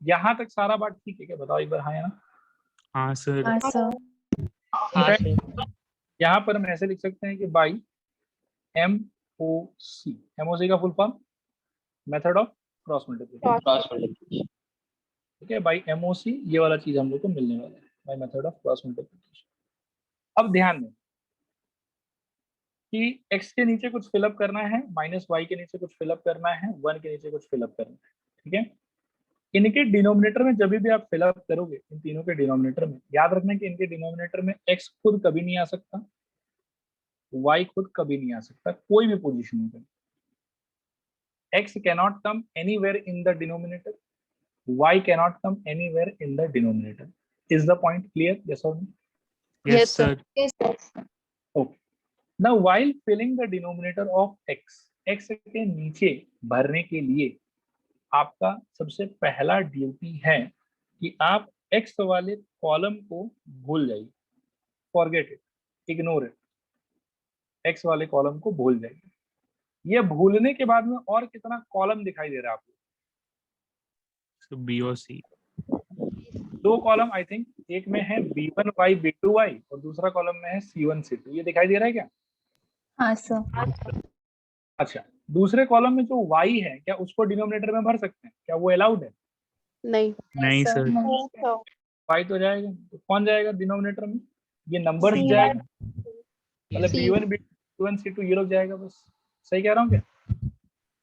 यहाँ तक सारा बात ठीक है क्या? बताओ एक बार हाँ या ना? हाँ सर। हाँ सर। हाँ, sir. यहाँ पर हम ऐसे लिख सकते हैं कि बाई MOC का full form method of cross multiplication, Cross multiplication. ठीक है। बाई MOC ये वाला चीज हम लोग को मिलने वाला है, by method of cross multiplication. अब ध्यान दें कि x के नीचे कुछ फिलअप करना है, माइनस y के नीचे कुछ फिलअप करना है, 1 के नीचे कुछ फिलअप करना है, ठीक है। इनके डिनोमिनेटर में जब भी आप फिलअप करोगे, इन तीनों के डिनोमिनेटर में याद रखना कि इनके डिनोमिनेटर में x खुद कभी नहीं आ सकता, y खुद कभी नहीं आ सकता, कोई भी पोजीशन में। x cannot come anywhere in the denominator, y cannot come anywhere in the denominator. Is the point clear? Yes or no? Yes sir. Yes, sir. Okay. Now while filling the denominator of x के नीचे भरने के लिए आपका सबसे पहला ड्यूटी है कि आप x वाले कॉलम को भूल जाइए, forget it, ignore it, x वाले कॉलम को भूल जाइए। ये भूलने के बाद में और कितना कॉलम दिखाई दे रहा है आपको? So B और C। दो कॉलम आई थिंक, एक में है b1y b2y और दूसरा कॉलम में है c1 c2। ये दिखाई दे रहा है क्या? हाँ सर। अच्छा, दूसरे कॉलम में जो y है क्या उसको डिनोमिनेटर में भर सकते हैं? क्या वो अलाउड है? नहीं नहीं सर। नहीं सर। y तो जाएगा, तो कौन जाएगा डिनोमिनेटर में? ये नंबर्स C1, जाएगा, मतलब C- b1 b2 c2 ये लोग जाएगा बस। सही कह रहा हूँ क्या?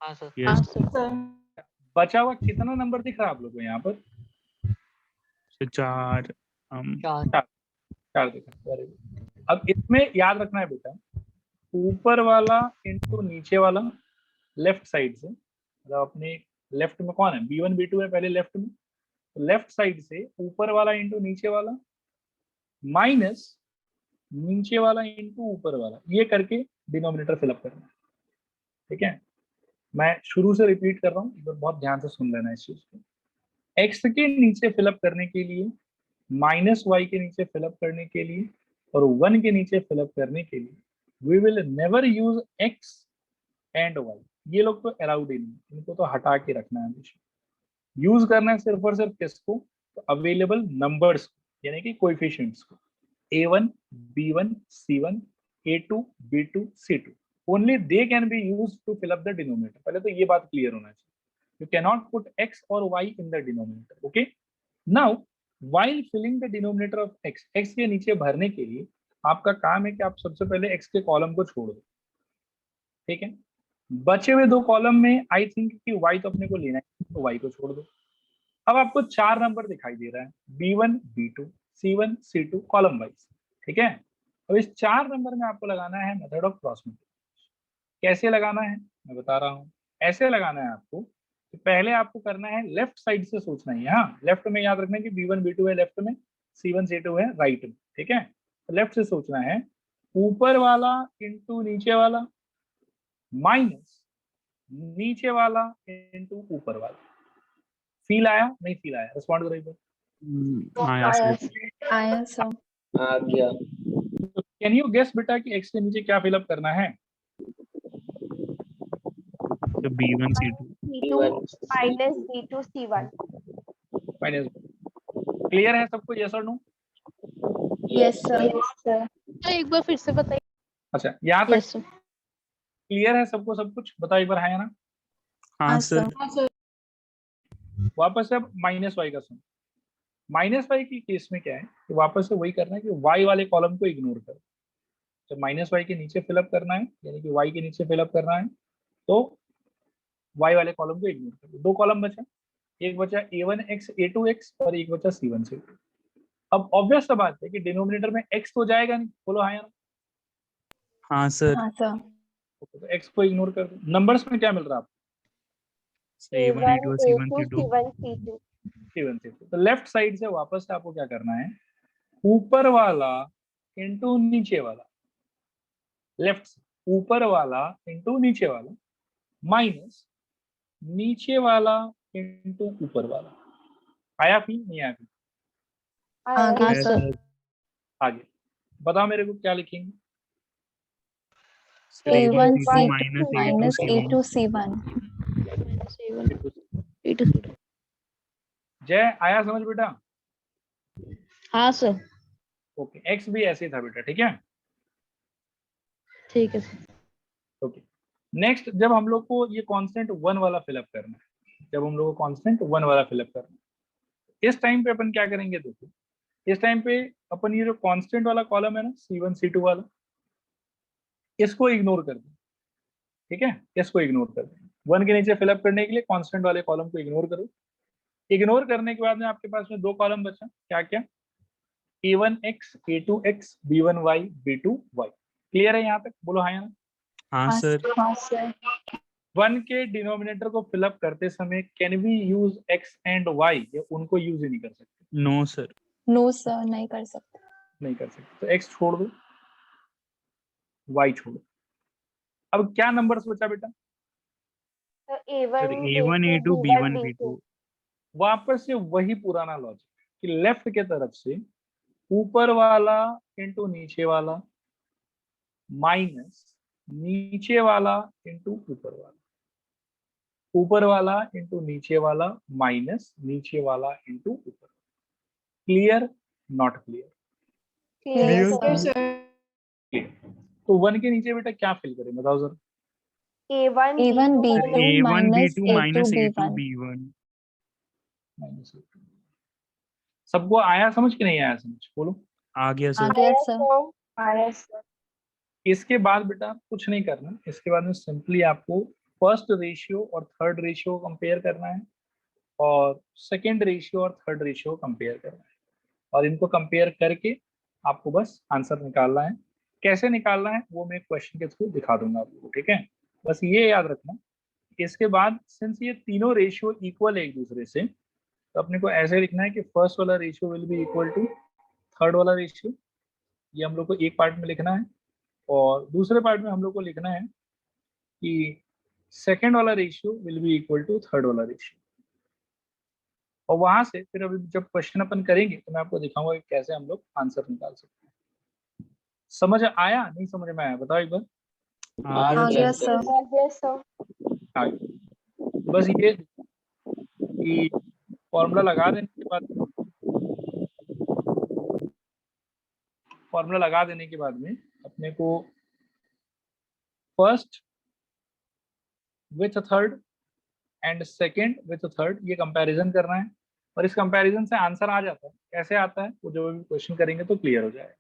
हाँ सर। हाँ यस सर। सर। बचा हुआ कितना नंबर दिख रहा है आप लोग को यहाँ पर? सर 4 4 4 दिख रहा है, वेरी गुड। अब इसमें याद रखना है बेटा, ऊपर वाला इंटू नीचे वाला लेफ्ट साइड से, मतलब अपने लेफ्ट में कौन है? b1 b2 है पहले लेफ्ट में, तो लेफ्ट साइड से ऊपर वाला इंटू नीचे वाला माइनस नीचे वाला इंटू ऊपर वाला, ये करके डिनोमिनेटर फिलअप करना है। ठीक है, मैं शुरू से रिपीट कर रहा हूँ, एक बार बहुत ध्यान से सुन लेना इस चीज को। एक्स के नीचे फिलअप करने के लिए, माइनस वाई के नीचे फिलअप करने के लिए और 1 के नीचे फिलअप करने के लिए we will never use x and y. ये लोग तो अलाउड ही नहीं, इनको तो हटा के रखना है हमेशा। यूज करना है सिर्फ और सिर्फ किसको? तो अवेलेबल नंबर्स यानी कि कोएफिशिएंट्स को, a1 b1 c1 a2 b2 c2, only they can be used to fill up the denominator। पहले तो ये बात क्लियर होना चाहिए। You cannot put x or y in the denominator, okay? Now while filling the denominator of x, x के नीचे भरने के लिए आपका काम है कि आप सबसे पहले x के कॉलम को छोड़ दो। ठीक है, बचे हुए 2 कॉलम में आई थिंक कि y तो अपने को लेना है, तो y को छोड़ दो। अब आपको 4 नंबर दिखाई दे रहा है, b1 b2 c1 c2 column wise. ठीक है, अब इस 4 नंबर में आपको लगाना है मेथड ऑफ क्रॉस मल्टीप्लिकेशन। कैसे लगाना है मैं बता रहा हूँ। ऐसे लगाना है आपको, तो पहले आपको करना है लेफ्ट साइड से सोचना है। यहाँ लेफ्ट में याद रखना है कि b1 b2 है लेफ्ट में, c1 c2 है राइट में। ठीक है, तो लेफ्ट से सोचना है, ऊपर वाला इंटू नीचे वाला माइनस नीचे वाला इंटू ऊपर वाला। फील आया? नहीं फील आया? रिस्पॉन्ड करो एक बार। आया सर। आया सर। आ गया। कैन यू गेस बेटा कि x के नीचे क्या फिलअप करना है? तो b1 c2 C2 minus B2 C1। Minus. Clear है सबको? यस और no? Yes sir. Yes, sir। एक बार फिर से बताइए। अच्छा, यहाँ तक यस सर। क्लियर है सबको? सब कुछ बताओ एक बार, है ना? हाँ सर। वापस से अब माइनस वाई का सुनो। माइनस वाई की केस में क्या है कि वापस से वही करना है कि वाई वाले कॉलम को इग्नोर करो। जब माइनस वाई के नीचे फिलअप करना है, यानी कि वाई के नीचे फिलअप करना है, तो वाई वाले कॉलम को इग्नोर करो। 2 कॉलम बचा, एक बचा a1x a2x और एक बचा c1 c2। अब ऑब्वियस सा बात है कि डिनोमिनेटर में x तो जाएगा नहीं, बोलो हाँ या ना? हाँ सर। हाँ सर। तो x को इग्नोर कर दो। नंबर्स में क्या मिल रहा है आपको? a1 a2 c1 c2 C1 C2। c1 c2। तो लेफ्ट साइड से वापस से आपको क्या करना है, ऊपर वाला इंटू नीचे वाला, लेफ्ट से ऊपर वाला इंटू नीचे वाला माइनस नीचे वाला इंटू ऊपर वाला। आया फील? नहीं आया फील? आगे हाँ सर। सर। आगे बताओ मेरे को क्या लिखेंगे? Sir a1 A1 c2 C2 minus minus a2 A2 c1 C1। A2 C2। जय आया समझ बेटा? हाँ सर। ओके, एक्स भी ऐसे ही था बेटा। ठीक है, ठीक है सर। ओके। नेक्स्ट, जब हम लोग को ये कांस्टेंट 1 वाला फिलअप करना है, जब हम लोग को कांस्टेंट 1 वाला फिलअप करना है, इस टाइम पे अपन क्या करेंगे? देखो, इस टाइम पे अपन ये जो कांस्टेंट वाला कॉलम है ना c1 c2 वाला, इसको इग्नोर कर दें। ठीक है, इसको इग्नोर कर दें। 1 के नीचे फिलअप करने के लिए कांस्टेंट वाले कॉलम को इग्नोर करो। इग्नोर करने के बाद में आपके पास में 2 कॉलम बचा, क्या क्या? a1x a2x b1y b2y। Clear है यहाँ तक? बोलो हाँ या ना? हाँ सर। हाँ सर। 1 के डिनोमिनेटर को फिलअप करते समय can we use x and y, या उनको यूज ही नहीं कर सकते? No sir. नो सर, नहीं कर सकते। नहीं कर सकते। तो x छोड़ दो, y छोड़ दो। अब क्या नंबर्स बचा बेटा? तो sir A1 a1 a2 b1 b2 वापस से वही पुराना लॉजिक कि लेफ्ट के तरफ से ऊपर वाला इंटू नीचे वाला माइनस नीचे वाला इंटू ऊपर वाला, ऊपर वाला इंटू नीचे वाला माइनस नीचे वाला इंटू ऊपर। Clear? Not clear? Clear Clear, sir. Clear. तो 1 के नीचे बेटा क्या फिल करें बताओ जरा? A1 A1 B2 B2 A1 minus B2 minus A2 A2 B1. B1. सबको आया समझ कि नहीं आया समझ, बोलो। आ गया आ सर। गया आया सर। सर, आया सर। इसके बाद बेटा कुछ नहीं करना, इसके बाद में सिंपली आपको फर्स्ट रेशियो और थर्ड रेशियो कंपेयर करना है और सेकंड रेशियो और थर्ड रेशियो कंपेयर करना है, और इनको कंपेयर करके आपको बस आंसर निकालना है। कैसे निकालना है वो मैं क्वेश्चन के थ्रू दिखा दूंगा आपको, ठीक है। बस ये याद रखना। इसके बाद सिंस ये तीनों रेशियो इक्वल है एक दूसरे से, तो अपने को ऐसे लिखना है कि फर्स्ट वाला ratio will be equal to third वाला रेशियो, ये हम लोग को एक पार्ट में लिखना है, और दूसरे पार्ट में हम लोग को लिखना है कि सेकेंड वाला ratio will be equal to third वाला रेशियो। और वहां से फिर अभी जब क्वेश्चन अपन करेंगे तो मैं आपको दिखाऊंगा कि कैसे हम लोग आंसर निकाल सकते हैं। समझ आया नहीं समझ में आया बताओ एक बार। आ आ गया गया सर। सर। आ गया सर। बस ये कि फॉर्मूला लगा देने के बाद, अपने को first with third and second with third ये कंपैरिजन करना है, और इस कंपैरिजन से आंसर आ जाता है। कैसे आता है वो जब भी क्वेश्चन करेंगे तो क्लियर हो जाएगा,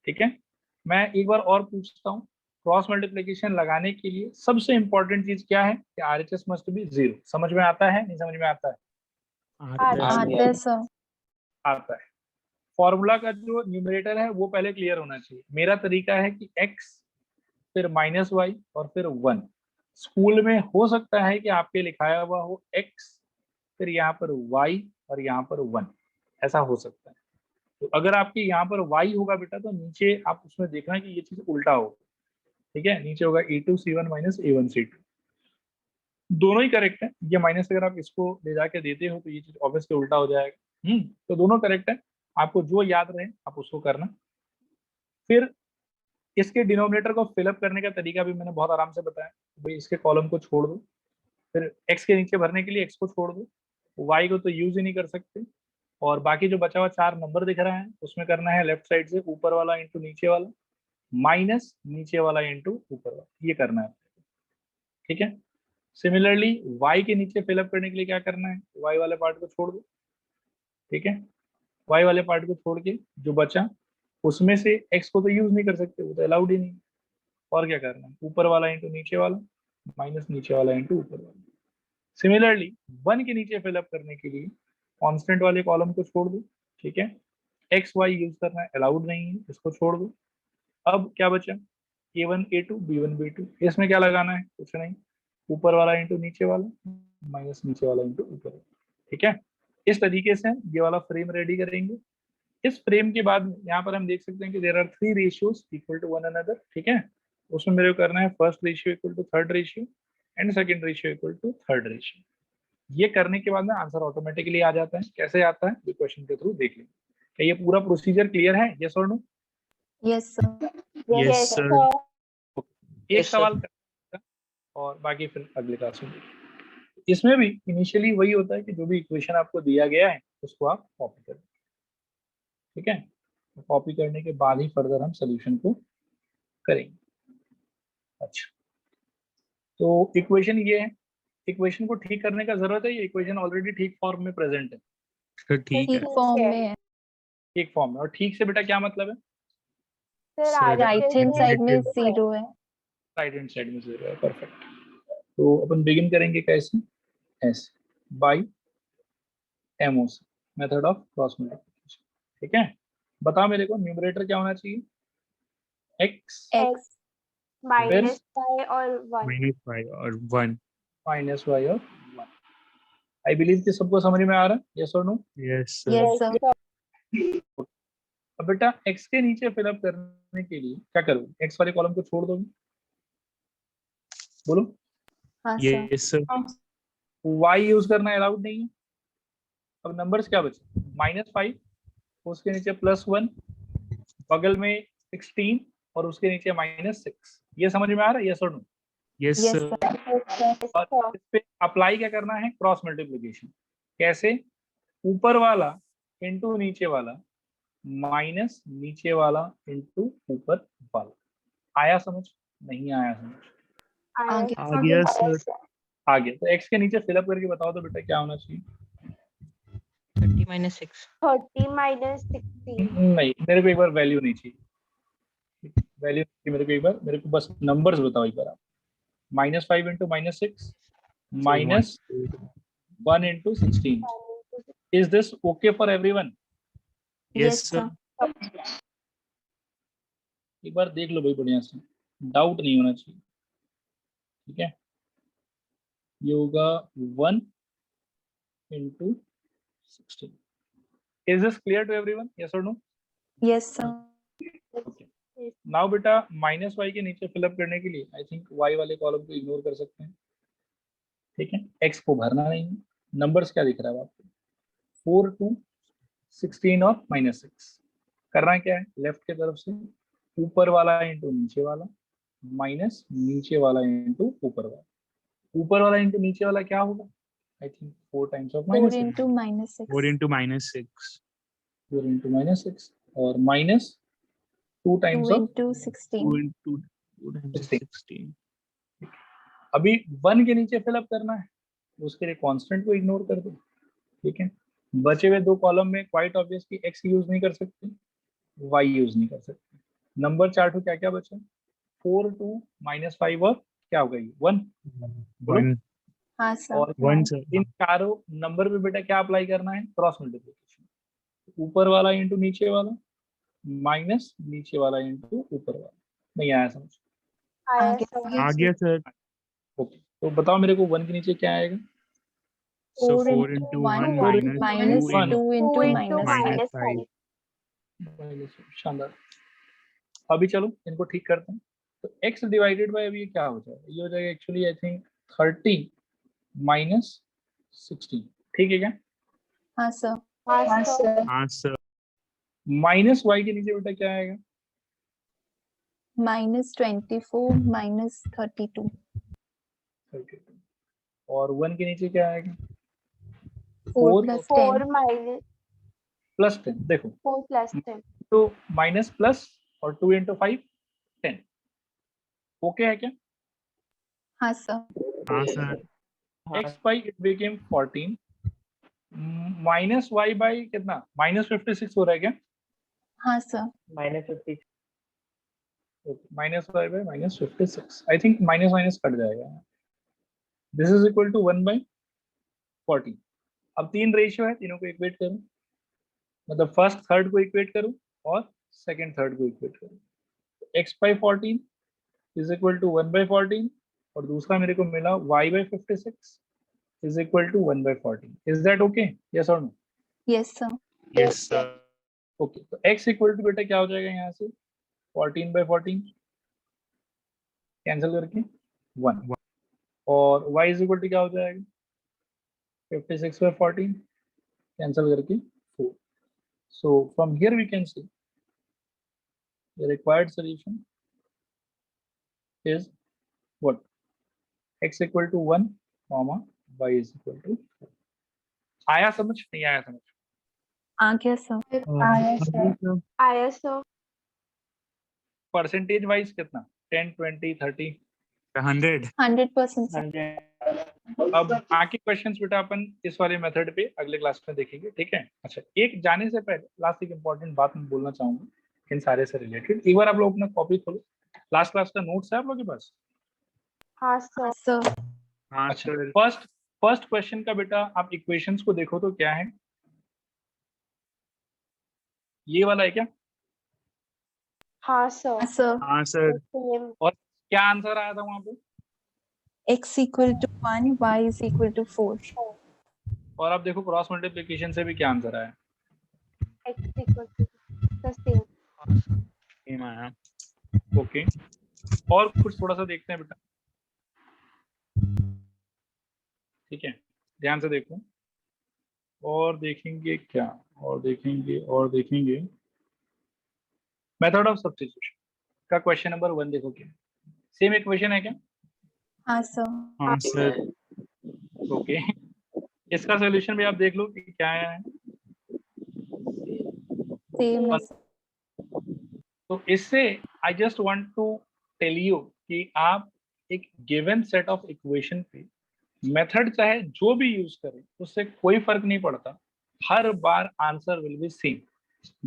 ठीक है। मैं एक बार और पूछता हूँ, क्रॉस मल्टीप्लिकेशन लगाने के लिए सबसे इंपॉर्टेंट चीज क्या है कि RHS मस्ट बी 0। समझ में आता है नहीं समझ में आता है? आता है आ सर। आते हैं सर। आता है। फॉर्मूला का जो न्यूमरेटर है वो पहले क्लियर होना चाहिए। मेरा तरीका है कि x फिर -y और फिर 1। स्कूल में हो सकता है कि आपके लिखाया हुआ हो x फिर यहाँ पर y और यहाँ पर 1, ऐसा हो सकता है। तो अगर आपके यहाँ पर y होगा बेटा तो नीचे आप उसमें देखना कि ये चीज उल्टा होगा, ठीक है। नीचे होगा E2C1 माइनस A1C2, दोनों ही करेक्ट है। ये माइनस अगर आप इसको ले जाके देते हो तो ये चीज ऑब्वियसली उल्टा हो जाएगा। तो दोनों करेक्ट है, आपको जो याद रहे आप उसको करना। फिर इसके डिनोमिनेटर को फिलअप करने का तरीका भी मैंने बहुत आराम से बताया। भाई इसके कॉलम को छोड़ दो, फिर x के नीचे भरने के लिए x को छोड़ दो, y को तो यूज ही नहीं कर सकते, और बाकी जो बचा हुआ 4 नंबर दिख रहा है उसमें करना है लेफ्ट साइड से ऊपर वाला इंटू नीचे वाला माइनस नीचे वाला इंटू ऊपर वाला, ये करना है, ठीक है। सिमिलरली y के नीचे फिलअप करने के लिए क्या करना है, y वाले पार्ट को छोड़ दो, ठीक है। y वाले पार्ट को छोड़ के जो बचा उसमें से x को तो यूज नहीं कर सकते, वो तो अलाउड ही नहीं। और क्या करना है, ऊपर वाला इंटू नीचे वाला माइनस नीचे वाला इंटू ऊपर वाला। सिमिलरली 1 के नीचे फिलअप करने के लिए कांस्टेंट वाले कॉलम को छोड़ दो, ठीक है। एक्स वाई यूज करना अलाउड नहीं है, इसको छोड़ दो। अब क्या बचा, A1 A2 B1 B2, इसमें क्या लगाना है, कुछ नहीं, ऊपर वाला इंटू नीचे वाला माइनस नीचे वाला इंटू ऊपर वाला, ठीक है। इस तरीके से ये वाला फ्रेम रेडी करेंगे। इस फ्रेम के बाद यहाँ पर हम देख सकते हैं कि there are 3 ratios equal to one another, ठीक है। उसमें मेरे को करना है first ratio equal to third ratio and second ratio equal to third ratio. ये करने के बाद में आंसर ऑटोमेटिकली आ जाता है। कैसे आता है ये क्वेश्चन के थ्रू देख लेंगे। क्या ये पूरा प्रोसीजर क्लियर है, यस और no? Yes sir. Yes yes sir. Sir. एक Yes, sir. सवाल कर और बाकी फिर अगले क्लास में देखेंगे। इसमें भी इनिशियली वही होता है कि जो भी इक्वेशन आपको दिया गया है उसको आप कॉपी करें, ठीक है। तो कॉपी करने के बाद ही फर्दर हम सोल्यूशन को करेंगे। अच्छा, तो इक्वेशन ये है। इक्वेशन को ठीक करने का जरूरत है, ये इक्वेशन ऑलरेडी ठीक फॉर्म में प्रेजेंट है, सर ठीक है। ठीक फॉर्म में है। ठीक फॉर्म में। और ठीक से बेटा क्या मतलब है, sir Sir, right hand side में negative. 0 है। राइट हैंड साइड में 0 है, परफेक्ट। तो अपन बिगिन करेंगे कैसे, ऐसे बाई एमओस मेथड ऑफ क्रॉस मल्टीप्लिकेशन, ठीक है। बताओ मेरे को न्यूमरेटर क्या होना चाहिए, x x माइनस y और 1। -5 और 1. माइनस वाई और 1। आई बिलीव कि सबको समझ में आ रहा है, यस और no? Yes, sir. Yes sir. अब बेटा x के नीचे फिलअप करने के लिए क्या करोगे, x वाले कॉलम को छोड़ दोगे, बोलो। हाँ sir. Yes, sir. y use करना अलाउड नहीं है। अब नंबर्स क्या बचे, -5, उसके नीचे +1, बगल में 16 और उसके नीचे -6। ये समझ में आ रहा है, यस और no? Yes, yes sir. Sir. और इस पे अप्लाई क्या करना है, क्रॉस मल्टीप्लिकेशन। कैसे, ऊपर वाला इंटू नीचे वाला माइनस नीचे वाला इंटू ऊपर वाला। आया समझ, नहीं आया समझ? आगे आ गया सर। आ गया। तो x के नीचे फिलअप करके बताओ तो बेटा क्या होना चाहिए। 30 minus 6. 30 minus 16. नहीं, मेरे को एक बार वैल्यू नहीं चाहिए, वैल्यू मेरे को एक बार, मेरे को बस नंबर्स बताओ एक बार आप। -5 into -6 So minus 1 into 16। Is this okay for everyone? Yes sir. एक बार देख लो भाई बढ़िया से, डाउट नहीं होना चाहिए, ठीक है। ये होगा 1 into 16। Is this clear to everyone, yes और नो? Yes sir. नाउ बेटा -y के नीचे फिलअप करने के लिए आई थिंक y वाले कॉलम को इग्नोर कर सकते हैं, ठीक है। x को भरना नहीं है। नंबर्स क्या दिख रहा है आपको? 4 2 16 और -6। करना क्या है, लेफ्ट की तरफ से ऊपर वाला इंटू नीचे वाला माइनस नीचे वाला इंटू ऊपर वाला। ऊपर वाला इंटू नीचे वाला क्या होगा? I think 4 times of 4 -6, into -6 4 into -6. 4 into -6 और minus 2 times 2 of into 2 16 into 2 times 16। 16. अभी 1 के नीचे फिलअप करना है, उसके लिए कांस्टेंट को इग्नोर कर दो, ठीक है। बचे हुए दो कॉलम में क्वाइट ऑब्वियसली x यूज नहीं कर सकते, y यूज नहीं कर सकते। नंबर 4 क्या क्या बचा? 4 2 -5 और क्या होगा ये 1। 1 हाँ सर। और 1 sir. इन चारों नंबर पे बेटा क्या अप्लाई करना है? Cross multiplication. ऊपर वाला इंटू नीचे वाला माइनस नीचे वाला इंटू ऊपर वाला। नहीं आया समझ? आगे आ गया sir. ओके, तो बताओ मेरे को 1 के नीचे क्या आएगा? So 4 4 into into 1 1 minus 2 2 into into -5 -5. शानदार। अभी चलो इनको ठीक करते हैं। तो x डिवाइडेड बाय, अभी ये क्या हो जाएगा? ये हो जाएगा एक्चुअली आई थिंक 30 माइनस 16, ठीक है क्या? हाँ सर। हाँ सर। हाँ sir. माइनस y के नीचे बेटा क्या आएगा? -24 -32 32। और 1 के नीचे क्या आएगा? 4 plus 4 10 minus प्लस 10। देखो 4 plus 10. तो माइनस प्लस और 2 इंटू 5 10। ओके है क्या? हाँ सर। हाँ sir. x by it became 14 minus y by कितना? -56 हो रहा है क्या? हाँ सर। -50. Minus y by -56। I think minus minus cut जाएगा। This is equal to 1 by 40। अब 3 रेशियो है, तीनों को इक्वेट करूं, मतलब फर्स्ट थर्ड को इक्वेट करूं और सेकंड थर्ड को इक्वेट करूं। x by 14 is equal to 1 by 14 और दूसरा मेरे को मिला y by 56 is equal to 1 by 14। Is that okay, yes और no? Yes sir. Yes sir. Okay, तो x इक्वल टू बेटा क्या हो जाएगा यहाँ से? 14 by 14 कैंसिल करके 1 और y इज इक्वल टू क्या हो जाएगा? 56 by 14 कैंसिल करके 4। So from here we can see the required solution is what? X equal to 1, comma y is equal to 4. आया समझ? नहीं आया समझ? आ गया सर। आया सर. परसेंटेज वाइज कितना? 10 20 30? 100. 100% सर। अब आके क्वेश्चंस बेटा अपन इस वाले मेथड पे अगले क्लास में देखेंगे, ठीक है। अच्छा, एक जाने से पहले लास्ट एक इंपॉर्टेंट बात मैं बोलना चाहूंगा इन सारे से रिलेटेड। एक बार आप लोग अपना कॉपी खोलो, लास्ट क्लास का नोट्स है आप लोग के पास? हाँ सर. हाँ सर। हाँ अच्छा, sir. फर्स्ट क्वेश्चन का बेटा आप इक्वेशंस को देखो तो क्या है? ये वाला है क्या? हाँ सर. हाँ सर। हाँ sir. Same. और क्या आंसर आया था वहां पे? x equal to 1 y is equal to 4 और आप देखो क्रॉस मल्टीप्लिकेशन से भी क्या आंसर आया? X equal to the same. Same आया. ओके, और कुछ थोड़ा सा देखते हैं बेटा, ठीक है। ध्यान से देखो, और देखेंगे क्या? और देखेंगे मेथड ऑफ सब्स्टिट्यूशन का क्वेश्चन नंबर 1 देखो क्या सेम इक्वेशन है क्या? हाँ सर। हाँ sir. ओके, इसका सॉल्यूशन भी आप देख लो कि क्या आया है। सेम है सर। तो इससे I just want to tell you कि आप एक गिवन सेट ऑफ इक्वेशन पे मेथड चाहे जो भी यूज करें उससे कोई फर्क नहीं पड़ता, हर बार answer will be same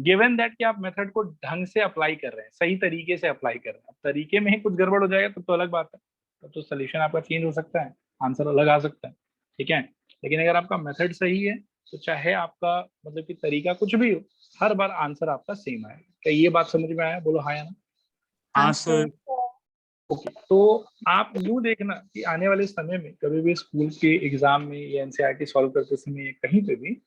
given that कि आप मेथड को ढंग से अप्लाई कर रहे हैं, सही तरीके से अप्लाई कर रहे हैं। अब तरीके में ही कुछ गड़बड़ हो जाएगा तो अलग बात है, तब तो सोल्यूशन आपका चेंज हो सकता है, आंसर अलग आ सकता है, ठीक है। लेकिन अगर आपका मेथड सही है तो चाहे आपका मतलब कि तरीका कुछ भी हो, हर बार आंसर आपका सेम आएगा। क्या ये बात समझ में आया? बोलो हाँ या ना। हाँ Yes, sir. सर। ओके, तो आप यूं देखना कि आने वाले समय में कभी भी स्कूल के एग्जाम में या एनसीईआरटी सॉल्व करते समय कहीं पे भी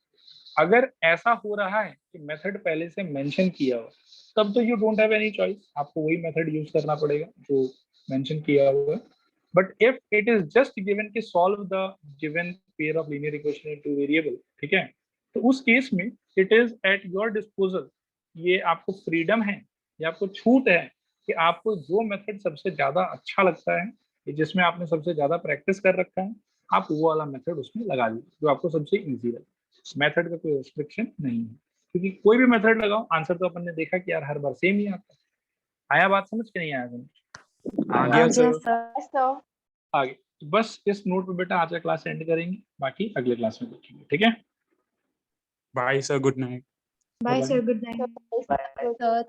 अगर ऐसा हो रहा है कि मेथड पहले से मेंशन किया हो, तब तो you don't have any choice, आपको वही मेथड यूज करना पड़ेगा जो मेंशन किया हुआ है। But if it is just given कि solve the given pair of linear equation into variable, ठीक है, तो उस केस में it is at your disposal, ये आपको फ्रीडम है, ये आपको छूट है कि आपको जो मेथड सबसे ज्यादा अच्छा लगता है, जिसमें आपने सबसे ज्यादा प्रैक्टिस कर रखा है, आप वो वाला मेथड उसमें लगा लीजिए जो आपको सबसे इजी लगे। मेथड का कोई रिस्ट्रिक्शन नहीं है, क्योंकि कोई भी मेथड लगाओ आंसर तो अपन ने देखा कि यार हर बार सेम ही आता है। आया बात समझ के नहीं आया समझ? आ गया Yes, sir. sir. Yes, sir. आगे तो बस इस नोट पे बेटा आज का क्लास एंड करेंगे, बाकी अगले क्लास में देखेंगे, ठीक है। Bye sir, good night. Bye, Bye-bye. sir. Good night. Yes, sir. Sir,